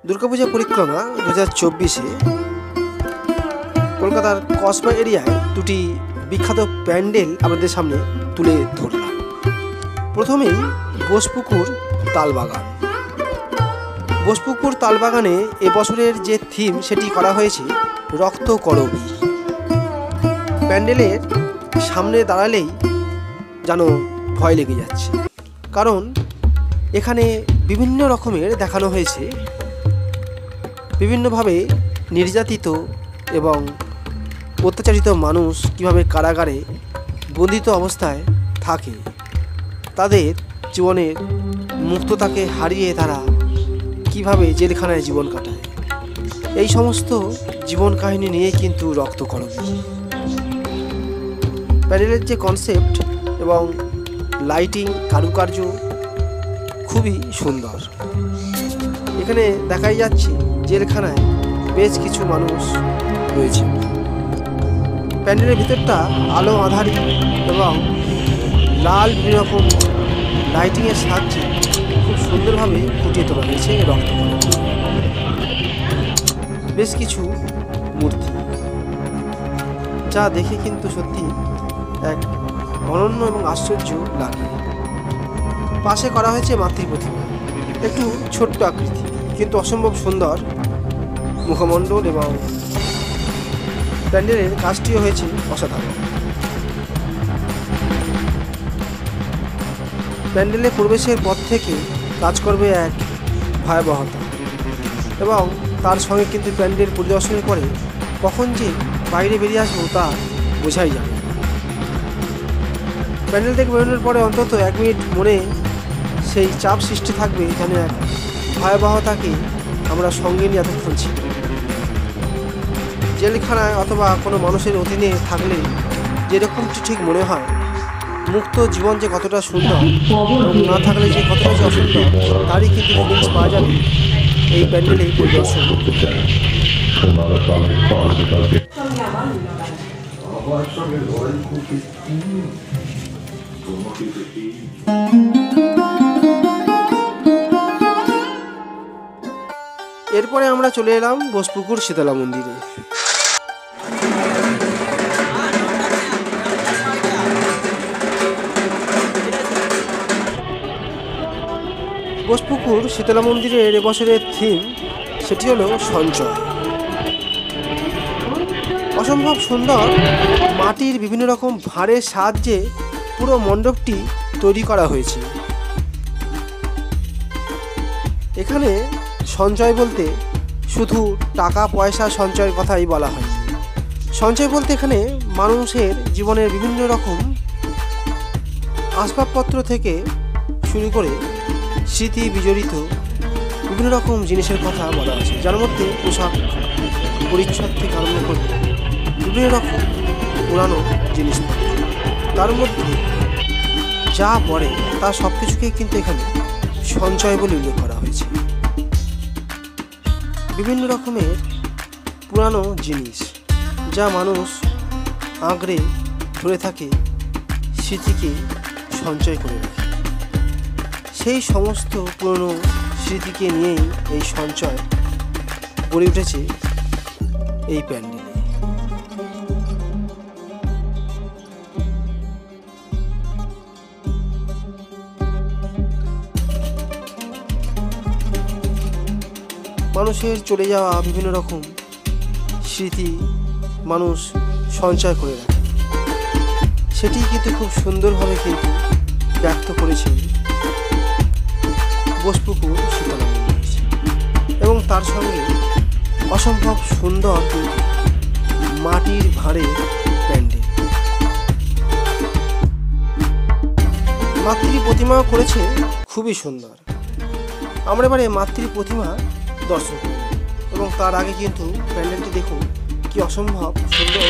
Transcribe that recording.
দুর্গাপূজা পরিক্রমা 2024-এ কলকাতার কসবা এরিয়ায় দুটি বিখ্যাত প্যান্ডেল আমাদের সামনে তুলে ধরলাম। প্রথমেই বোসপুকুর তালবাগান। বোসপুকুর তালবাগানে এবছরের যে থিম সেটি করা হয়েছে রক্ত করবী। প্যান্ডেলের সামনে দাঁড়ালেই যেন ভয় লেগে যাচ্ছে, কারণ এখানে বিভিন্ন রকমের দেখানো হয়েছে বিভিন্নভাবে নির্যাতিত এবং অত্যাচারিত মানুষ কীভাবে কারাগারে বন্দিত অবস্থায় থাকে, তাদের জীবনের মুক্ততাকে হারিয়ে তারা কিভাবে জেলখানায় জীবন কাটায়, এই সমস্ত জীবন কাহিনী নিয়েই কিন্তু রক্ত করবী। প্যান্ডেলের যে কনসেপ্ট এবং লাইটিং কারুকার্য খুবই সুন্দর। এখানে দেখাই যাচ্ছে জেলখানায় বেশ কিছু মানুষ রয়েছে। প্যান্ডেলের ভিতরটা আলো আঁধারি এবং লাল বিভিন্ন রকম লাইটিংয়ের সাহায্যে খুব সুন্দরভাবে ফুটিয়ে তোলা হয়েছে রক্ত করবী। বেশ কিছু মূর্তি, যা দেখে কিন্তু সত্যি এক অনন্য এবং আশ্চর্য লাগে। পাশে করা হয়েছে মাতৃ প্রতিমা, একটু ছোট্ট আকৃতি কিন্তু অসম্ভব সুন্দর মুখমণ্ডল, এবং প্যান্ডেলের কাজটিও হয়েছে অসাধারণ। প্যান্ডেলে প্রবেশের পর থেকে কাজ করবে এক ভয়াবহতা, এবং তার সঙ্গে কিন্তু প্যান্ডেল পরিদর্শনের পরে কখন যে বাইরে বেরিয়ে আসবো তা বোঝাই যাবে। প্যান্ডেল থেকে বেরোনোর পরে অন্তত 1 মিনিট মনে সেই চাপ সৃষ্টি থাকবে যেন এক ভয়াবহতাকে আমরা সঙ্গে নিয়ে এতক্ষণ ছিল। জেলখানায় অথবা কোনো মানুষের অধীনে থাকলে যেরকমটি ঠিক মনে হয়, মুক্ত জীবন যে কতটা সুন্দর এবং না থাকলে যে কতটা যে অসুন্দর, তারই কিন্তু ফিলিংস পাওয়া যাবে এই প্যান্ডেলে পরিদর্শন করতে। এরপরে আমরা চলে এলাম বোসপুকুর শীতলা মন্দিরে। বোসপুকুর শীতলা মন্দিরের এবছরের থিম সেটি হলো সঞ্চয়। অসম্ভব সুন্দর মাটির বিভিন্ন রকম ভাঁড়ের সাহায্যে পুরো মণ্ডপটি তৈরি করা হয়েছে। এখানে সঞ্চয় বলতে শুধু টাকা পয়সা সঞ্চয়ের কথাই বলা হয়। সঞ্চয় বলতে এখানে মানুষের জীবনের বিভিন্ন রকম আসবাবপত্র থেকে শুরু করে স্মৃতি বিজড়িত বিভিন্ন রকম জিনিসের কথা বলা আছে, যার মধ্যে পোশাক পরিচ্ছদ থেকে আরম্ভ করে বিভিন্ন রকম পুরানো জিনিসপত্র, তার মধ্যে যা পড়ে তা সব কিছুকে কিন্তু এখানে সঞ্চয় বলে উল্লেখ করা হয়েছে। বিভিন্ন রকমের পুরানো জিনিস যা মানুষ আঁকড়ে ধরে থাকে, স্মৃতিকে সঞ্চয় করে রাখে, সেই সমস্ত পুরনো স্মৃতিকে নিয়েই এই সঞ্চয় গড়ে উঠেছে এই প্যান্ডেলে। মানুষের চলে যাওয়া বিভিন্ন রকম স্মৃতি মানুষ সঞ্চয় করে রাখে, সেটি কিন্তু খুব সুন্দরভাবে কিন্তু ব্যক্ত করেছেন বোসপুকুর শীতলা মন্দির, এবং তার সঙ্গে অসম্ভব সুন্দর মাটির ভাঁড়ের প্যান্ডেল। মাতৃ প্রতিমাও করেছে খুবই সুন্দর। আমরা এবারে মাতৃ প্রতিমা দর্শন করি, এবং তার আগে কিন্তু প্যান্ডেলটি দেখুন কি অসম্ভব সুন্দর।